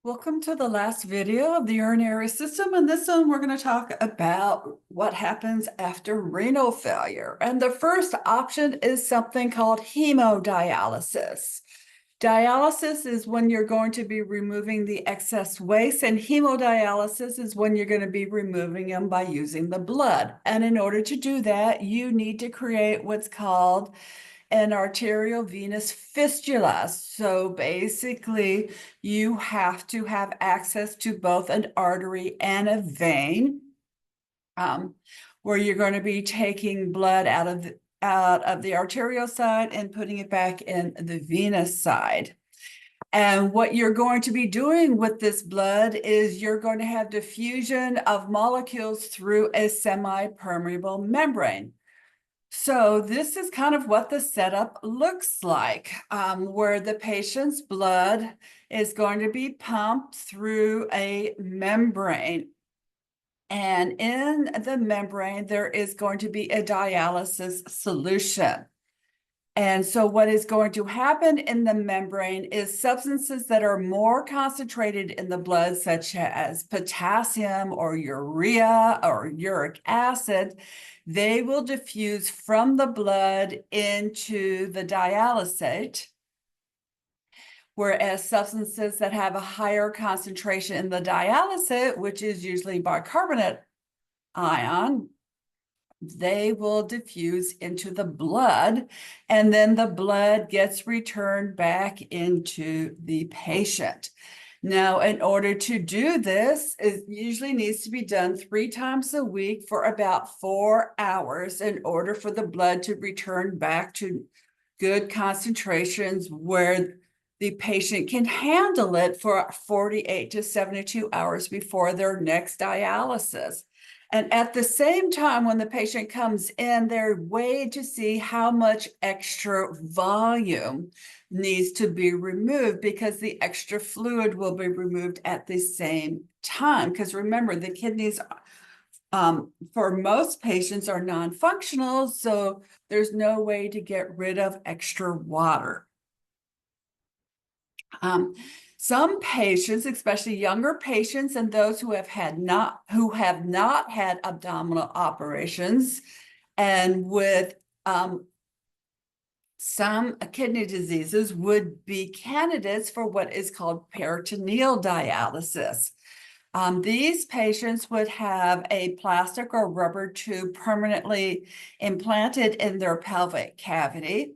Welcome to the last video of the urinary system. In this one, we're going to talk about what happens after renal failure. And the first option is something called hemodialysis. Dialysis is when you're going to be removing the excess waste, and hemodialysis is when you're going to be removing them by using the blood. And in order to do that, you need to create what's called an arterial venous fistula. So basically, you have to have access to both an artery and a vein, where you're going to be taking blood out of the arterial side and putting it back in the venous side. And what you're going to be doing with this blood is you're going to have diffusion of molecules through a semi-permeable membrane. So this is kind of what the setup looks like, where the patient's blood is going to be pumped through a membrane. And in the membrane, there is going to be a dialysis solution. And so what is going to happen in the membrane is substances that are more concentrated in the blood, such as potassium or urea or uric acid, they will diffuse from the blood into the dialysate. Whereas substances that have a higher concentration in the dialysate, which is usually bicarbonate ion, they will diffuse into the blood, and then the blood gets returned back into the patient. Now, in order to do this, it usually needs to be done 3 times a week for about 4 hours in order for the blood to return back to good concentrations where the patient can handle it for 48 to 72 hours before their next dialysis. And at the same time, when the patient comes in, they're weighed to see how much extra volume needs to be removed, because the extra fluid will be removed at the same time. Because remember, the kidneys, for most patients, are non-functional, so there's no way to get rid of extra water. Some patients, especially younger patients and those who have not had abdominal operations, and with some kidney diseases, would be candidates for what is called peritoneal dialysis. These patients would have a plastic or rubber tube permanently implanted in their pelvic cavity.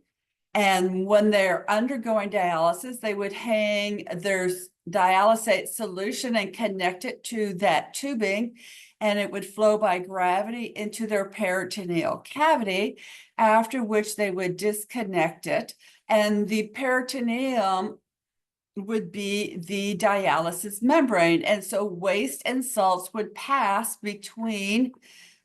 And when they're undergoing dialysis, they would hang their dialysate solution and connect it to that tubing, and it would flow by gravity into their peritoneal cavity, after which they would disconnect it. And the peritoneum would be the dialysis membrane. And so waste and salts would pass between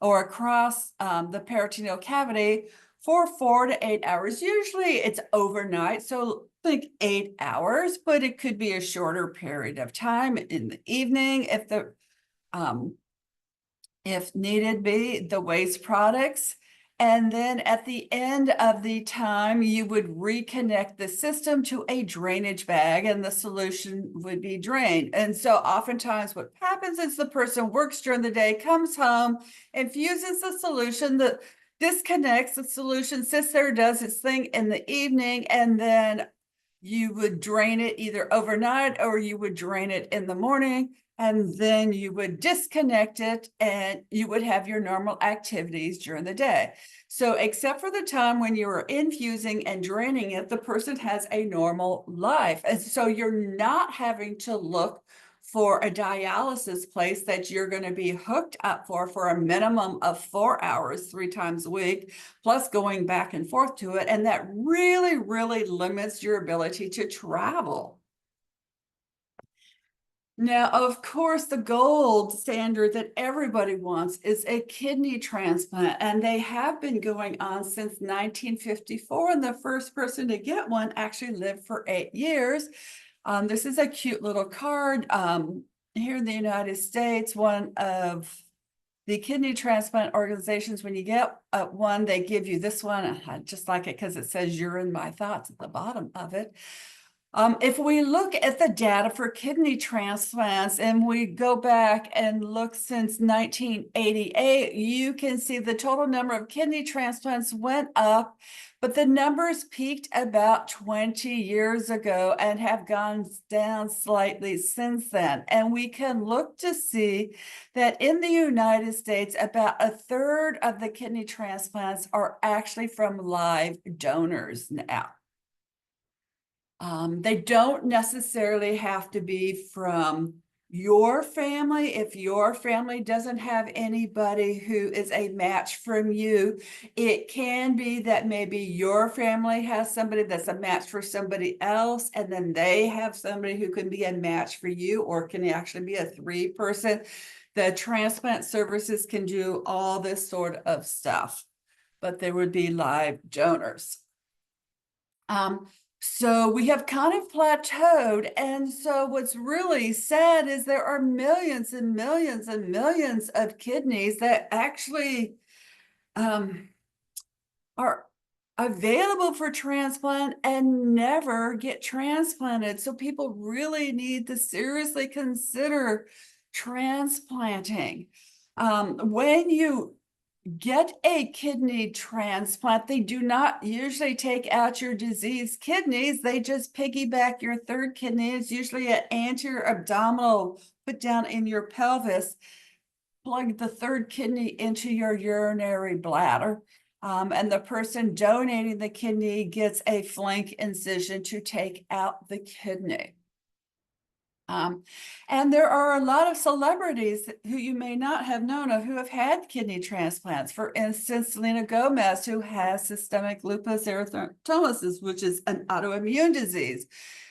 or across the peritoneal cavity for 4 to 8 hours. Usually it's overnight, so think 8 hours, but it could be a shorter period of time in the evening if needed be, the waste products. And then at the end of the time, you would reconnect the system to a drainage bag, and the solution would be drained. And so oftentimes what happens is the person works during the day, comes home, infuses the solution, disconnects the solution, sits there, does its thing in the evening, and then you would drain it either overnight or you would drain it in the morning, and then you would disconnect it and you would have your normal activities during the day. So except for the time when you are infusing and draining it, the person has a normal life. And so you're not having to look for a dialysis place that you're going to be hooked up for a minimum of 4 hours, 3 times a week, plus going back and forth to it. And that really, really limits your ability to travel. Now, of course, the gold standard that everybody wants is a kidney transplant, and they have been going on since 1954, and the first person to get one actually lived for 8 years. This is a cute little card. Here in the United States, one of the kidney transplant organizations, when you get one, they give you this one. I just like it because it says "You're in my thoughts" at the bottom of it. If we look at the data for kidney transplants and we go back and look since 1988, you can see the total number of kidney transplants went up, but the numbers peaked about 20 years ago and have gone down slightly since then. And we can look to see that in the United States, about a third of the kidney transplants are actually from live donors now. They don't necessarily have to be from your family. If your family doesn't have anybody who is a match from you, it can be that maybe your family has somebody that's a match for somebody else, and then they have somebody who can be a match for you, or can actually be a three-person. The transplant services can do all this sort of stuff, but there would be live donors. So we have kind of plateaued. And so what's really sad is there are millions and millions and millions of kidneys that actually are available for transplant and never get transplanted. So people really need to seriously consider transplanting. When you get a kidney transplant, they do not usually take out your diseased kidneys. They just piggyback your third kidney. It's usually an anterior abdominal, put down in your pelvis, plug the third kidney into your urinary bladder. And the person donating the kidney gets a flank incision to take out the kidney. And there are a lot of celebrities who you may not have known of who have had kidney transplants. For instance, Selena Gomez, who has systemic lupus erythematosus, which is an autoimmune disease.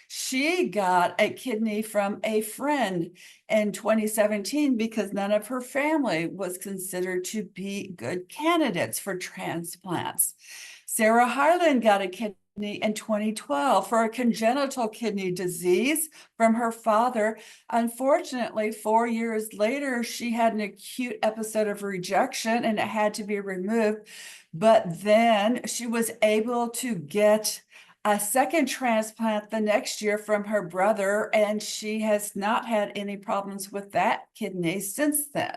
She got a kidney from a friend in 2017 because none of her family was considered to be good candidates for transplants. Sarah Hyland got a kidney in 2012 for a congenital kidney disease from her father. Unfortunately, 4 years later, she had an acute episode of rejection and it had to be removed. But then she was able to get a second transplant the next year from her brother, and she has not had any problems with that kidney since then.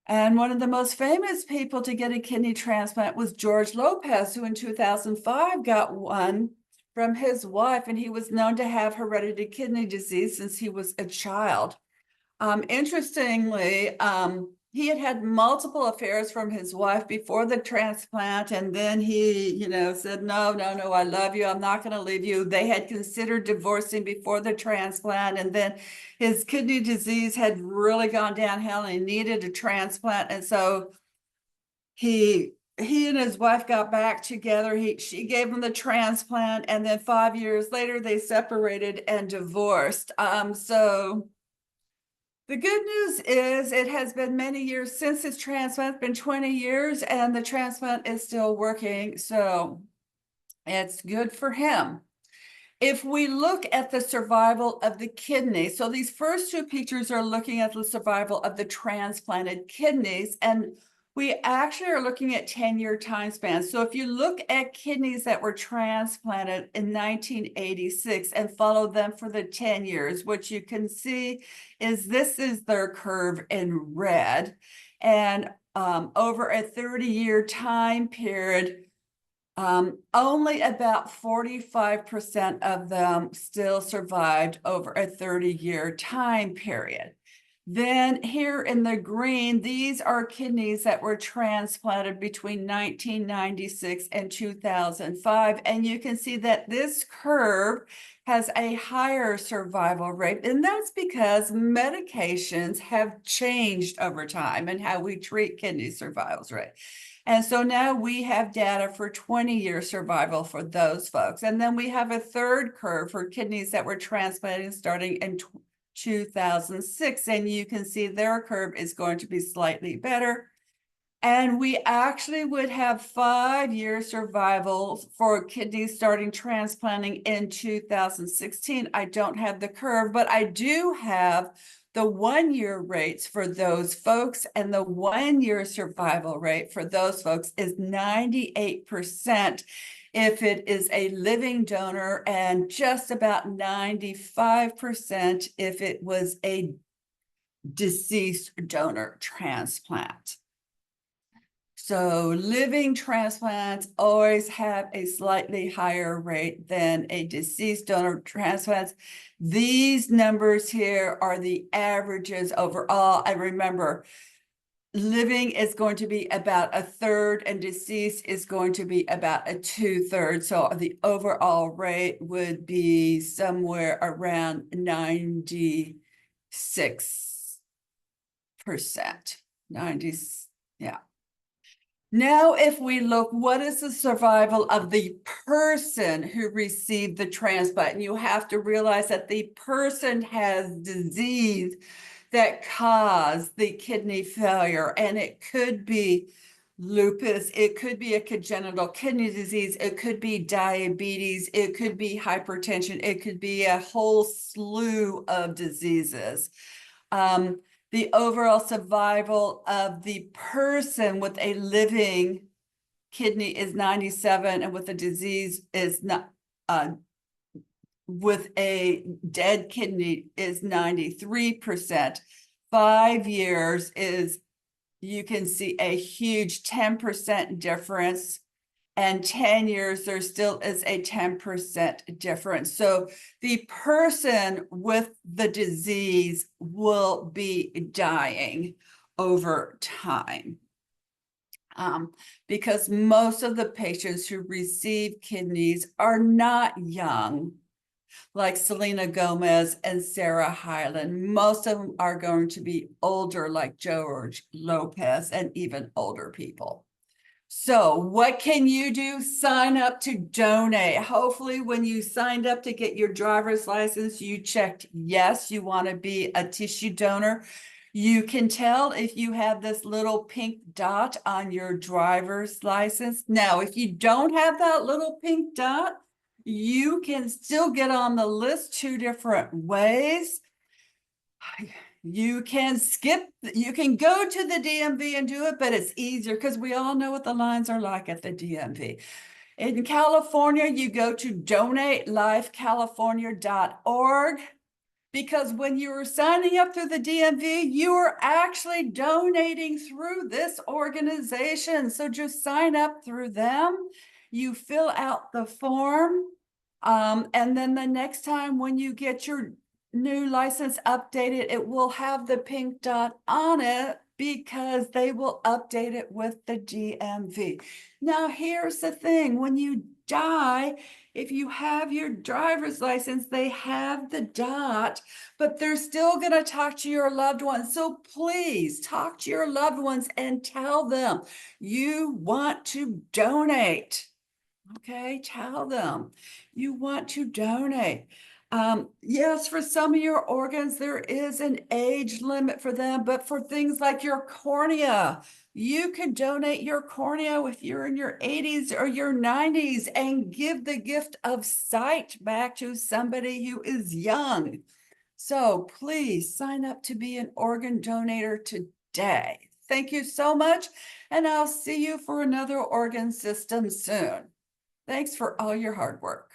And one of the most famous people to get a kidney transplant was George Lopez, who in 2005 got one from his wife, and he was known to have hereditary kidney disease since he was a child. Interestingly, he had had multiple affairs from his wife before the transplant, and then he, said, no, I love you, I'm not going to leave you. They had considered divorcing before the transplant, and then his kidney disease had really gone downhill and he needed a transplant. And so he and his wife got back together. She gave him the transplant, and then 5 years later they separated and divorced. So the good news is it has been many years since his transplant, been 20 years, and the transplant is still working. So it's good for him. If we look at the survival of the kidney, so these first two pictures are looking at the survival of the transplanted kidneys, and we actually are looking at 10-year time spans. So if you look at kidneys that were transplanted in 1986 and follow them for the 10 years, what you can see is this is their curve in red. And over a 30-year time period, only about 45% of them still survived over a 30-year time period. Then here in the green, these are kidneys that were transplanted between 1996 and 2005. And you can see that this curve has a higher survival rate. And that's because medications have changed over time and how we treat kidney survival rate. And so now we have data for 20-year survival for those folks. And then we have a third curve for kidneys that were transplanted starting in 2006. And you can see their curve is going to be slightly better. And we actually would have 5-year survival for kidneys starting transplanting in 2016. I don't have the curve, but I do have the 1-year rates for those folks, and the 1-year survival rate for those folks is 98%. if it is a living donor, and just about 95% if it was a deceased donor transplant. So living transplants always have a slightly higher rate than a deceased donor transplants. These numbers here are the averages overall. I remember living is going to be about 1/3 and deceased is going to be about 2/3. So the overall rate would be somewhere around 96%. 90, yeah. Now, if we look, what is the survival of the person who received the transplant? And you have to realize that the person has disease that caused the kidney failure, and it could be lupus, it could be a congenital kidney disease, it could be diabetes, it could be hypertension, it could be a whole slew of diseases. The overall survival of the person with a living kidney is 97, and with a disease is not, with a dead kidney is 93%. 5 years is, you can see a huge 10% difference. And 10 years, there still is a 10% difference. So the person with the disease will be dying over time. Because most of the patients who receive kidneys are not young, like Selena Gomez and Sarah Hyland. Most of them are going to be older, like George Lopez, and even older people. So what can you do? Sign up to donate. Hopefully when you signed up to get your driver's license, you checked yes, you want to be a tissue donor. You can tell if you have this little pink dot on your driver's license. Now, if you don't have that little pink dot, you can still get on the list 2 different ways. You can go to the DMV and do it, but it's easier because we all know what the lines are like at the DMV. In California, you go to donatelifecalifornia.org, because when you were signing up through the DMV, you were actually donating through this organization. So just sign up through them. You fill out the form. And then the next time when you get your new license updated, it will have the pink dot on it, because they will update it with the DMV. Now, here's the thing. When you die, if you have your driver's license, they have the dot, but they're still going to talk to your loved ones. So please talk to your loved ones and tell them you want to donate. Okay, tell them you want to donate. Yes, for some of your organs, there is an age limit for them, but for things like your cornea, you can donate your cornea if you're in your 80s or your 90s and give the gift of sight back to somebody who is young. So please sign up to be an organ donator today. Thank you so much, and I'll see you for another organ system soon. Thanks for all your hard work.